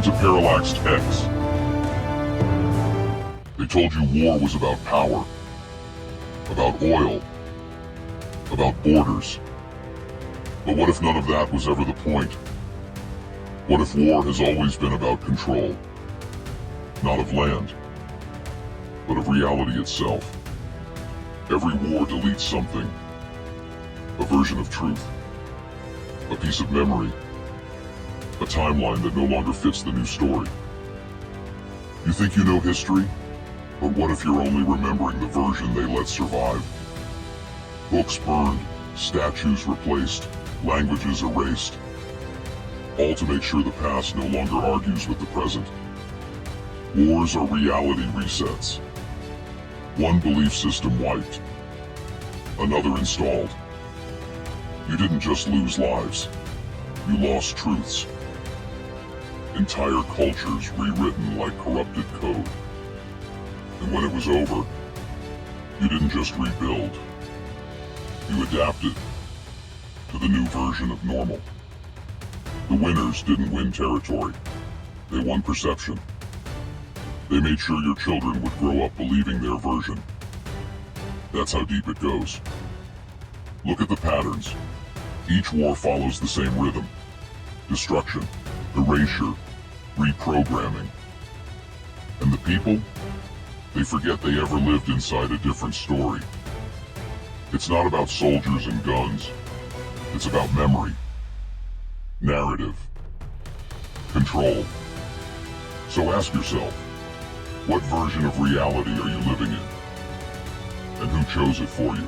to Parallax X. They told you war was about power, about oil, about borders. But what if none of that was ever the point? What if war has always been about control? Not of land, but of reality itself. Every war deletes something. A version of truth. A piece of memory. A timeline that no longer fits the new story. You think you know history? But what if you're only remembering the version they let survive? Books burned, statues replaced, languages erased. All to make sure the past no longer argues with the present. Wars are reality resets. One belief system wiped. Another installed. You didn't just lose lives. You lost truths. Entire cultures rewritten like corrupted code. And when it was over, you didn't just rebuild. You adapted to the new version of normal. The winners didn't win territory. They won perception. They made sure your children would grow up believing their version. That's how deep it goes. Look at the patterns. Each war follows the same rhythm. Destruction, erasure, reprogramming. And the people? They forget they ever lived inside a different story. It's not about soldiers and guns. It's about memory, narrative, control. So ask yourself, what version of reality are you living in? And who chose it for you?